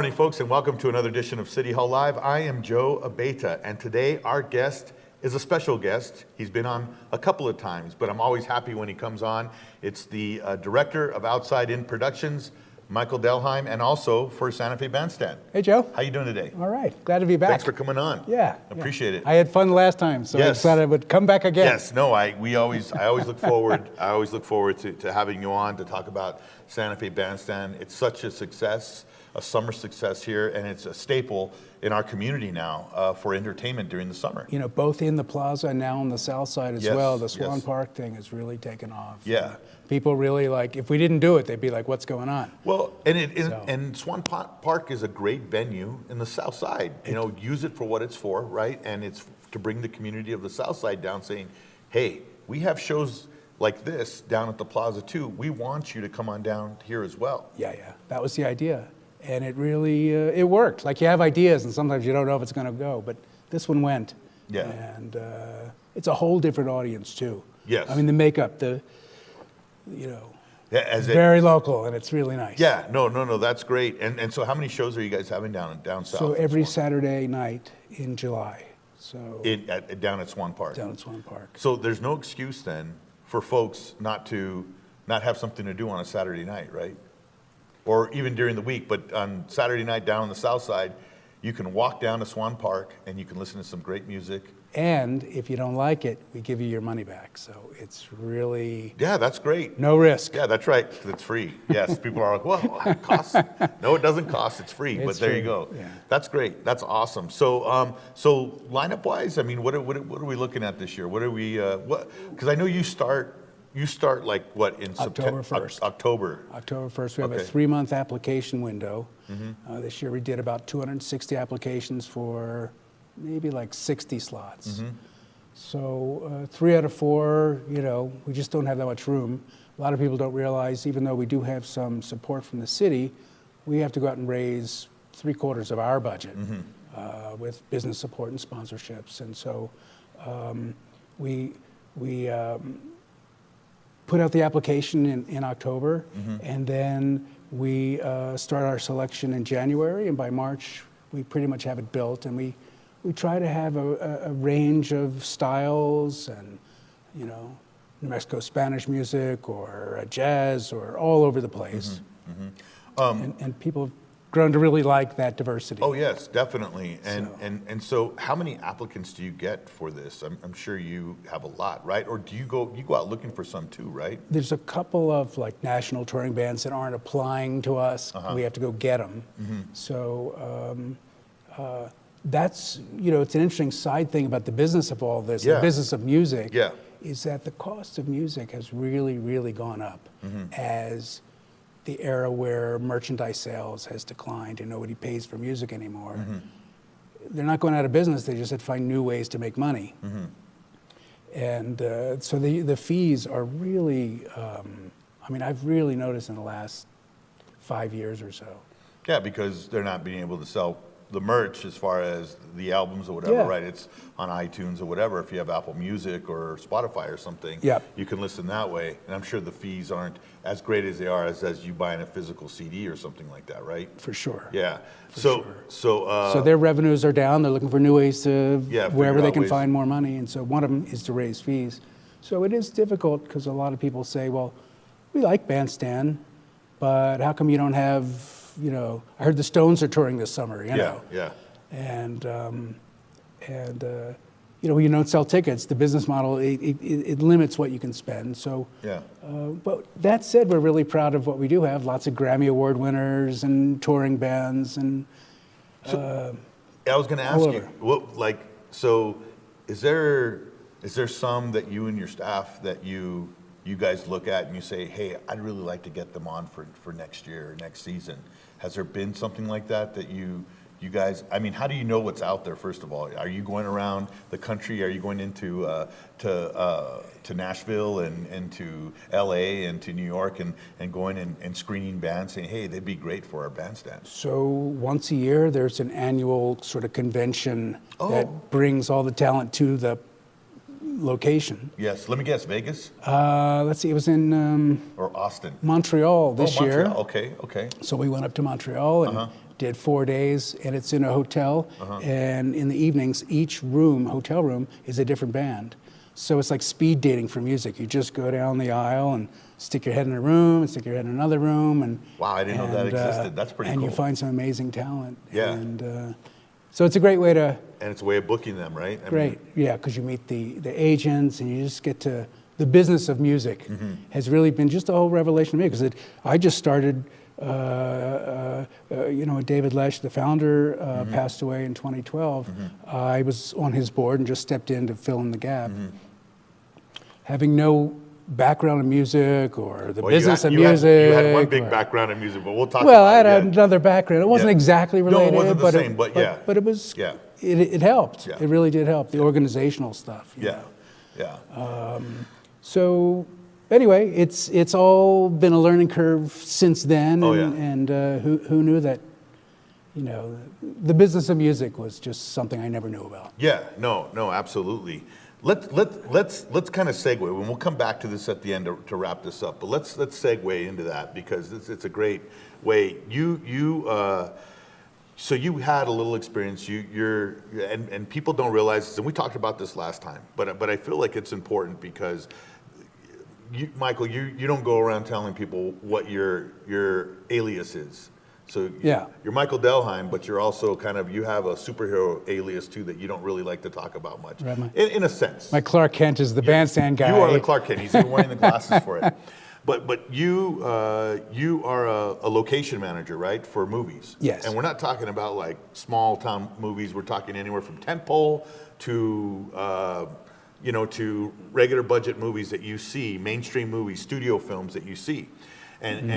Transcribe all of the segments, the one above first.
morning, folks, and welcome to another edition of City Hall Live. I am Joe Abeta, and today our guest is a special guest. He's been on a couple of times, but I'm always happy when he comes on. It's the Director of Outside In Productions, Michael Dellheim, and also for Santa Fe Bandstand. Hey, Joe. How you doing today? All right. Glad to be back. Thanks for coming on. Yeah. Appreciate it. I had fun last time, so I decided I would come back again. Yes. No, I always look forward. I always look forward to having you on to talk about Santa Fe Bandstand. It's such a success, a summer success here, and it's a staple in our community now for entertainment during the summer. You know, both in the plaza and now on the south side as well. The Swan Park thing has really taken off. Yeah. People really like, if we didn't do it, they'd be like, what's going on? Well, and Swan Park is a great venue in the south side. You know, use it for what it's for, right? And it's to bring the community of the south side down saying, hey, we have shows like this down at the plaza too. We want you to come on down here as well. Yeah. That was the idea. And it really, it worked. Like, you have ideas and sometimes you don't know if it's going to go, but this one went. Yeah. And it's a whole different audience too. Yes. I mean, the makeup, you know, very local, and it's really nice. Yeah, no, that's great. And so how many shows are you guys having down south? So every Saturday night in July. So down at Swan Park. Down at Swan Park. So there's no excuse then for folks not have something to do on a Saturday night, right? Or even during the week, but on Saturday night down on the south side, you can walk down to Swan Park and you can listen to some great music. And if you don't like it, we give you your money back. So it's really... Yeah, that's great. No risk. Yeah, that's right. It's free. Yes, people are like, well, it costs. No, it doesn't cost. It's free. But there you go. Yeah. That's great. That's awesome. So so lineup-wise, I mean, what are we looking at this year? What are we... Because I know you start like what in October 1st. October 1st. We have a 3-month application window. Mm-hmm. This year we did about 260 applications for maybe like 60 slots. Mm-hmm. So 3 out of 4, you know, we just don't have that much room. A lot of people don't realize, even though we do have some support from the city, we have to go out and raise 3/4 of our budget with business support and sponsorships. And so we put out the application in October, and then we start our selection in January, and by March we pretty much have it built, and we try to have a range of styles, and you know, New Mexico Spanish music or jazz or all over the place. And people have grown to really like that diversity. Oh yes, definitely. And so how many applicants do you get for this? I'm sure you have a lot, right? Or do you go out looking for some too, right? There's a couple of like national touring bands that aren't applying to us. We have to go get them. So that's, you know, it's an interesting side thing about the business of all this, the business of music, is that the cost of music has really, really gone up as the era where merchandise sales has declined and nobody pays for music anymore. They're not going out of business, they just had to find new ways to make money. And so the fees are really, I mean, I've really noticed in the last 5 years or so. Yeah, because they're not being able to sell the merch as far as the albums or whatever, right? It's on iTunes or whatever. If you have Apple Music or Spotify or something, you can listen that way. And I'm sure the fees aren't as great as they are as you buying a physical CD or something like that, right? For sure. Yeah. So their revenues are down. They're looking for new ways to wherever they can find more money. And so one of them is to raise fees. So it is difficult because a lot of people say, well, we like Bandstand, but how come you don't have, you know, I heard the Stones are touring this summer, you know. And you know, you don't sell tickets. The business model, it limits what you can spend. So, but that said, we're really proud of what we do have. Lots of Grammy Award winners and touring bands. And I was going to ask you, what, like, so is there some that you and your staff that you guys look at and you say, hey, I'd really like to get them on for next year or next season? Has there been something like that you guys, I mean, how do you know what's out there, first of all? Are you going around the country? Are you going into to Nashville and to LA and to New York and going and screening bands saying, hey, they'd be great for our bandstand? So once a year, there's an annual sort of convention that brings all the talent to the location. Yes, let me guess, Vegas? Let's see, it was in... or Austin? Montreal this year. Okay. So we went up to Montreal, and did 4 days, and it's in a hotel. And in the evenings, each room, hotel room, is a different band. So it's like speed dating for music. You just go down the aisle and stick your head in a room, and stick your head in another room, and wow, I didn't know that existed. That's pretty cool. And you find some amazing talent. Yeah. And so it's a great way to. And it's a way of booking them, right? Great, yeah, because you meet the agents, and you just get to. The business of music has really been just a whole revelation to me, because I just started, David Lesh, the founder, passed away in 2012. I was on his board and just stepped in to fill in the gap. Having no background in music or the business of music. You had one big background in music, but we'll talk about it. Well, I had another background. It wasn't exactly related. No, it wasn't the same, but yeah. But it was, it helped. Yeah. It really did help, the organizational stuff. Yeah, yeah. So anyway, it's all been a learning curve since then. And who knew that, the business of music was just something I never knew about. Yeah, no, absolutely. Let's kind of segue, and we'll come back to this at the end to wrap this up. But let's segue into that, because it's a great way. So you had a little experience. And people don't realize this, and we talked about this last time. But I feel like it's important, because Michael, you don't go around telling people what your alias is. So you're Michael Dellheim, but you're also you have a superhero alias too that you don't really like to talk about much, right, in a sense. My Clark Kent is the bandstand guy. You are the Clark Kent. He's even wearing the glasses for it. But you are a location manager, right, for movies? Yes. And we're not talking about like small town movies. We're talking anywhere from tentpole to to regular budget movies that you see, mainstream movies, studio films that you see, and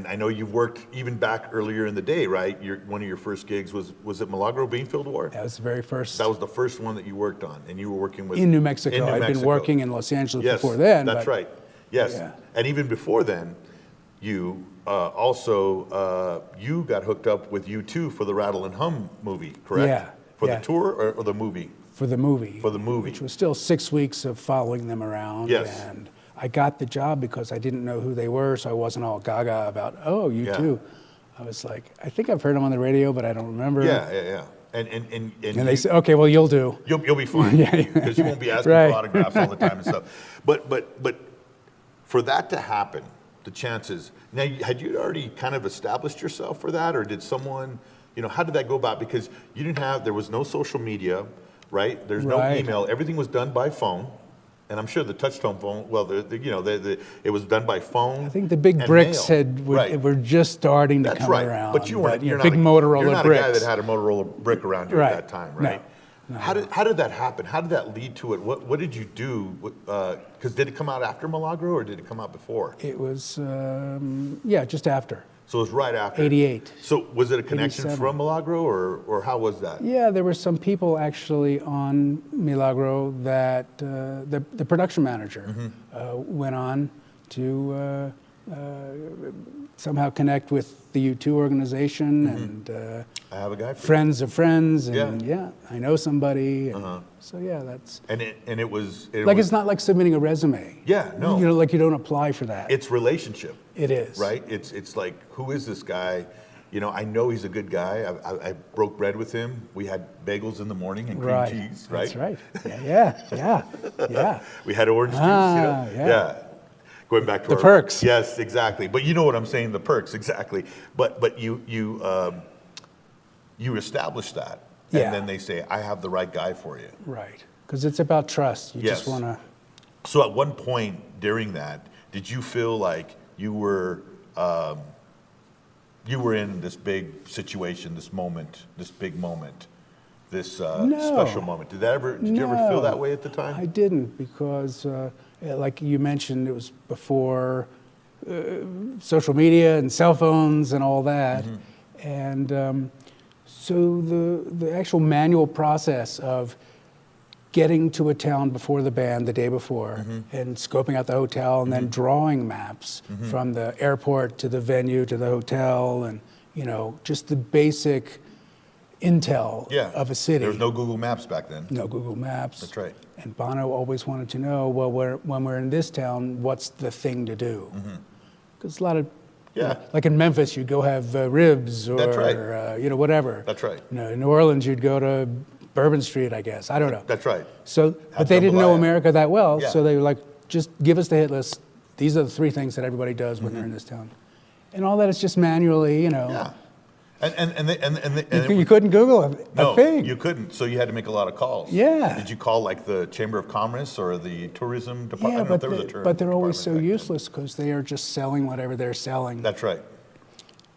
I know you've worked even back earlier in the day, right? One of your first gigs was it Milagro Beanfield War? That was the very first. That was the first one that you worked on, and you were working with in New Mexico. I'd been working in Los Angeles before then. That's right. Yes, yeah. And even before then, you also you got hooked up with U2 for the Rattle and Hum movie, correct? Yeah. For the tour or the movie? For the movie. For the movie. Which was still 6 weeks of following them around. Yes. And I got the job because I didn't know who they were, so I wasn't all gaga about, U2. I was like, I think I've heard them on the radio, but I don't remember. Yeah. And they said, okay, well, you'll do. You'll be fine, because you won't be asking for autographs all the time and stuff. But for that to happen, the chances. Now, had you already kind of established yourself for that, or did someone, how did that go about? Because there was no social media, right? There's no email. Everything was done by phone. And I'm sure the touch-tone phone, it was done by phone. I think the big bricks were just starting to come around. But you're not Motorola you're not bricks. A guy that had a Motorola brick around you at that time, right? No. How did that happen? How did that lead to it? What did you do? Because did it come out after Milagro, or did it come out before? It was, just after. So it was right after. 88. So was it a connection 87. from Milagro, or how was that? Yeah, there were some people actually on Milagro that the production manager went on to somehow connect with the U2 organization, and I have a guy for friends of friends, and I know somebody. And so that's and it was it's not like submitting a resume. Yeah, no. Like you don't apply for that. It's relationship. It is. Right? It's like, who is this guy? I know he's a good guy. I broke bread with him. We had bagels in the morning and cream cheese, right? That's right. Yeah. We had orange juice, Yeah. Going back to the perks. Yes, exactly. But you know what I'm saying, the perks, exactly. But you establish that, and then they say, I have the right guy for you. Right. Because it's about trust. You just want to. So at one point during that, did you feel like you were in this big situation, this big moment, this special moment? Did you ever feel that way at the time? I didn't, because like you mentioned, it was before social media and cell phones and all that. And so the actual manual process of getting to a town before the band the day before and scoping out the hotel and then drawing maps from the airport to the venue to the hotel, and just the basic intel of a city. There was no Google Maps back then. No Google Maps. That's right. And Bono always wanted to know, well, when we're in this town, what's the thing to do? Because a lot of Yeah. Like in Memphis, you'd go have ribs or, That's right. Whatever. That's right. In New Orleans, you'd go to Bourbon Street, I guess. I don't know. That's right. So, but they didn't know America that well, Yeah. so they were like, just give us the hit list. These are the 3 things that everybody does when they're in this town. And all that is just manually, Yeah. You couldn't Google a thing. You couldn't. So you had to make a lot of calls. Yeah. Did you call like the Chamber of Commerce or the tourism department? Yeah, I don't know if there was a tourism but they're always so department back then. useless because they are just selling whatever they're selling. That's right.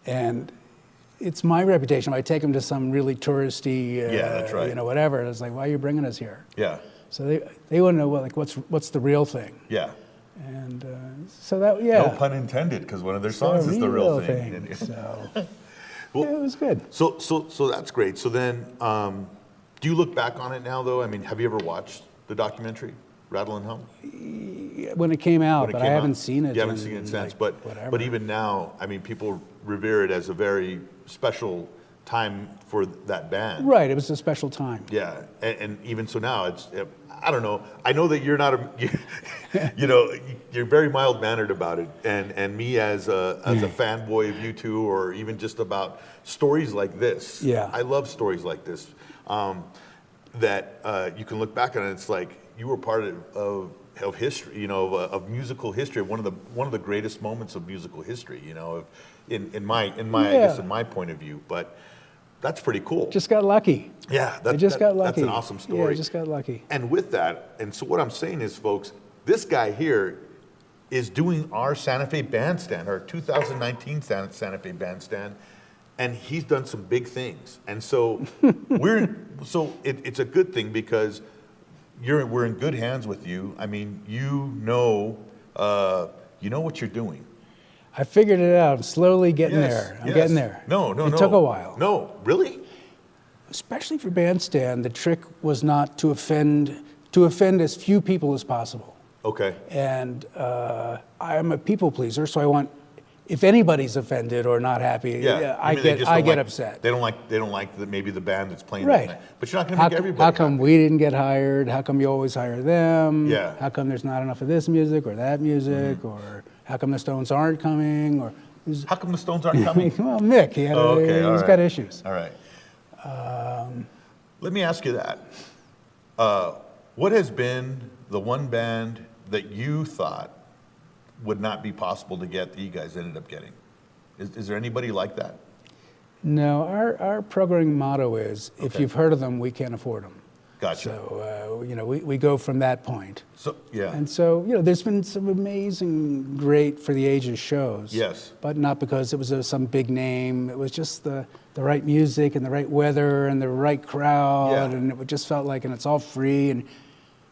And it's my reputation. If I take them to some really touristy, that's right. Whatever, and it's like, why are you bringing us here? Yeah. So they want to know what's the real thing. Yeah. And so that, yeah. No pun intended, because one of their songs is the real thing. So well, yeah, it was good. So that's great. So then, do you look back on it now, though? I mean, have you ever watched the documentary, Rattle and Hum? When it came out, When it but came I haven't out? seen it. You haven't seen it since, like, but even now, I mean, people revere it as a very special time for that band. Right, it was a special time. Yeah, and even so now, it's, I don't know. I know that you're not you're very mild mannered about it, and me as a fanboy of you two, or even just about stories like this. Yeah, I love stories like this. That you can look back on it. It's like you were part of history, of musical history, one of the greatest moments of musical history. In my I guess in my point of view, but. That's pretty cool. Just got lucky. Yeah, got lucky. That's an awesome story. Yeah, I just got lucky. And with that, and so what I'm saying is, folks, this guy here is doing our Santa Fe Bandstand, our 2019 Santa Fe Bandstand, and he's done some big things. And so it's a good thing because we're in good hands with you. I mean, you know what you're doing. I figured it out. I'm slowly getting there. I'm getting there. No. It took a while. No, really? Especially for Bandstand, the trick was not to offend as few people as possible. Okay. And I'm a people pleaser, so I want, if anybody's offended or not happy, I get upset. They don't like maybe the band that's playing right. that night. But you're not going to make everybody. How come we didn't get hired? How come you always hire them? Yeah. How come there's not enough of this music or that music or how come the Stones aren't coming? Or how come the Stones aren't coming? Well, Mick, he's got issues. All right. Let me ask you that. What has been the one band that you thought would not be possible to get that you guys ended up getting? Is there anybody like that? No, our programming motto is, if you've heard of them, we can't afford them. Gotcha. So, we go from that point. So, yeah. And so, there's been some amazing, great for the ages shows. Yes. But not because it was some big name. It was just the right music and the right weather and the right crowd. Yeah. And it just felt like, and it's all free. And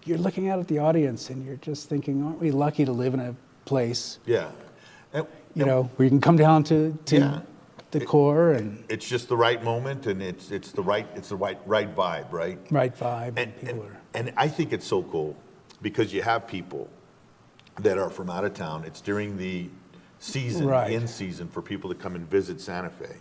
you're looking out at the audience and you're just thinking, aren't we lucky to live in a place? Yeah. Where you can come down to the core, and it's just the right moment, and it's the right vibe, right? Right vibe, and I think it's so cool because you have people that are from out of town. It's during the season, right. in season, for people to come and visit Santa Fe,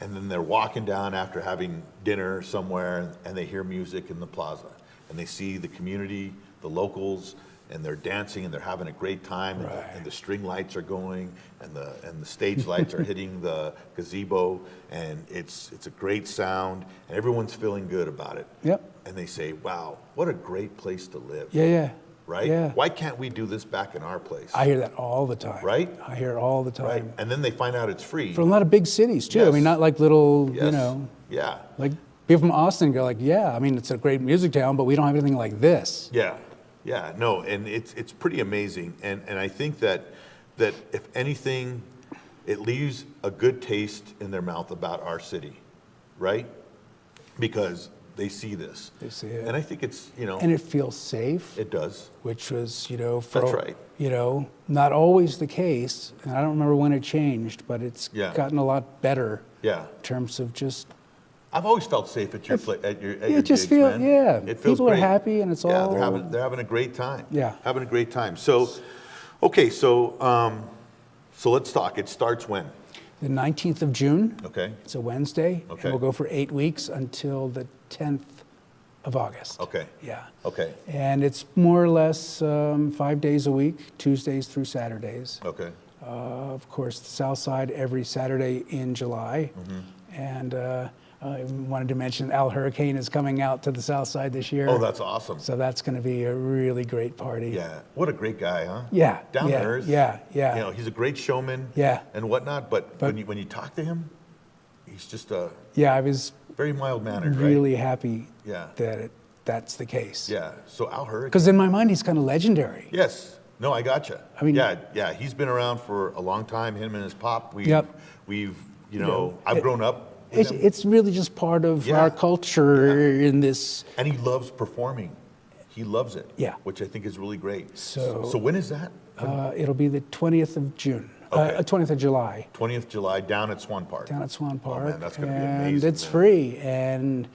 and then they're walking down after having dinner somewhere, and they hear music in the plaza, and they see the community, the locals. And they're dancing and they're having a great time, right. and the string lights are going, and the stage lights are hitting the gazebo, and it's a great sound, and everyone's feeling good about it. Yep. And they say, "Wow, what a great place to live." Yeah. Right? Yeah. Why can't we do this back in our place? I hear that all the time. Right? I hear it all the time. Right. And then they find out it's free. From a lot of big cities too. Yes. I mean, not like little, Yes. Yeah. like people from Austin go like, yeah, I mean, it's a great music town, but we don't have anything like this. Yeah. Yeah, no, and it's pretty amazing, and I think that if anything, it leaves a good taste in their mouth about our city, right? Because they see this. They see it. And I think it's, And it feels safe. It does. Which was, That's right. Not always the case, and I don't remember when it changed, but it's gotten a lot better. Yeah. In terms of just. I've always felt safe at your It just gigs, feels, man. It feels people great. are happy, and it's all. They're having a great time. Yeah. Having a great time. So, okay, so let's talk. It starts when? The 19th of June. Okay. It's a Wednesday. Okay. And we'll go for 8 weeks until the 10th of August. Okay. Yeah. Okay. And it's more or less 5 days a week, Tuesdays through Saturdays. Okay. Of course, the South Side every Saturday in July. And I wanted to mention Al Hurricane is coming out to the South Side this year. Oh, that's awesome. So that's going to be a really great party. Yeah. What a great guy, huh? Yeah. Down to earth. Yeah. You know, he's a great showman. Yeah. And whatnot. But when you talk to him, he's just a I was very mild-mannered, right? really happy Yeah. that that's the case. Yeah. So Al Hurricane. Because in my mind, he's kind of legendary. Yes. No, I gotcha. I mean- yeah. He's been around for a long time. Him and his pop. Yep. We've, I've grown up. It's really just part of our culture in this. And he loves performing. He loves it. Yeah. Which I think is really great. So when is that? It'll be the 20th of June. Okay. 20th of July. 20th July down at Swan Park. Down at Swan Park. Oh man, that's going to be And amazing. it's free. And,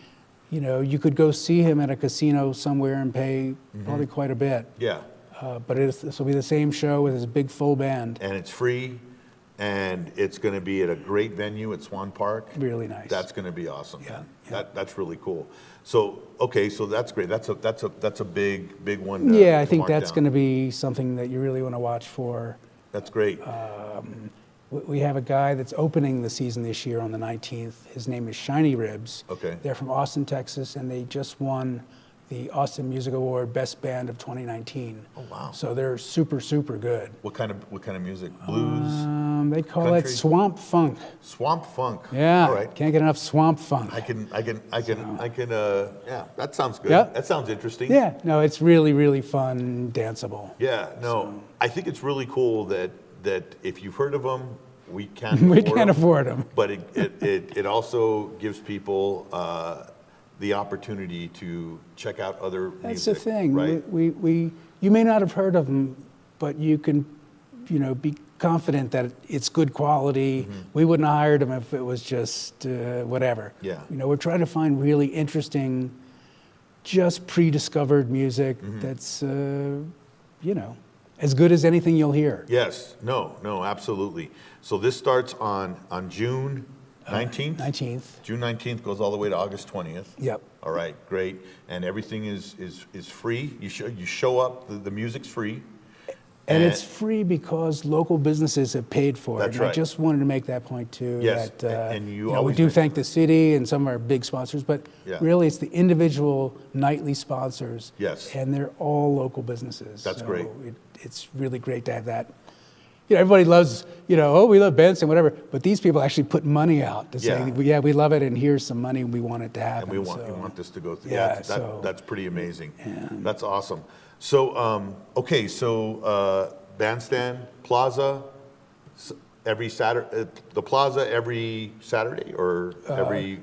you could go see him at a casino somewhere and pay probably quite a bit. Yeah. But this will be the same show with his big full band. And it's free. And it's going to be at a great venue at Swan Park. Really nice. That's going to be awesome. Yeah. That's really cool. So so that's great. That's a big one. I think that's going to be something that you really want to watch for. That's great. We have a guy that's opening the season this year on the 19th. His name is Shiny Ribs. Okay. They're from Austin, Texas, and they just won the Austin Music Award Best Band of 2019. Oh wow. So they're super, super good. What kind of music? Blues? They call country? it swamp funk. Swamp funk. Yeah. All right. Can't get enough swamp funk. I can. Yeah, that sounds good. Yep. That sounds interesting. Yeah. No, it's really, really fun, danceable. Yeah. No, I think it's really cool that if you've heard of them, we can't. We can't afford them. But it also gives people the opportunity to check out other music. That's the thing. Right? You may not have heard of them, but you can, be confident that it's good quality. We wouldn't have hired them if it was just whatever. Yeah. We're trying to find really interesting, just pre-discovered music that's, as good as anything you'll hear. Yes. No. Absolutely. So this starts on June 19th. 19th. June 19th goes all the way to August 20th. Yep. All right, great. And everything is free. You show up. The music's free. And it's free because local businesses have paid for it. That's And I right. just wanted to make that point too. Yes, That, and you we always do mention thank the city and some of our big sponsors, but Yeah. really it's the individual nightly sponsors. Yes. And they're all local businesses. That's So great. It's really great to have that. Everybody loves, we love Bandstand, whatever, but these people actually put money out to say, we love it, and here's some money, we want it to happen. And we want this to go through. Yeah, That's pretty amazing. That's awesome. So, Bandstand Plaza every Saturday. The Plaza every Saturday or every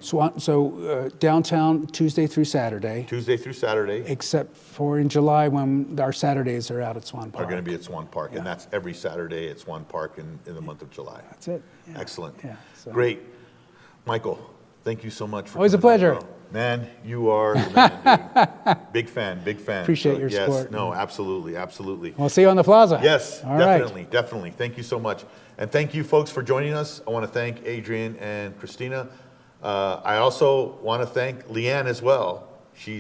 Downtown Tuesday through Saturday, Tuesday through Saturday except for in July when our Saturdays are out at Swan Park. are going to be at Swan Park, and that's every Saturday at Swan Park in the month of July. That's it. Yeah. Excellent. Yeah, so- Great. Michael, thank you so much for Always a coming on, pleasure. bro. Man, you are the man, dude. Big fan. Appreciate your yes, support. No, absolutely. We'll see you on the plaza. Yes, All right. definitely. Thank you so much. And thank you folks for joining us. I want to thank Adrian and Christina. I also want to thank Leanne as well. She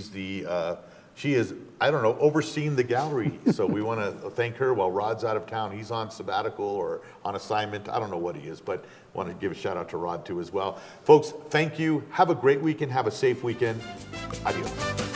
is, overseeing the gallery. So we want to thank her while Rod's out of town. He's on sabbatical or on assignment. I don't know what he is, but want to give a shout out to Rod too as well. Folks, thank you. Have a great weekend. Have a safe weekend. Adios.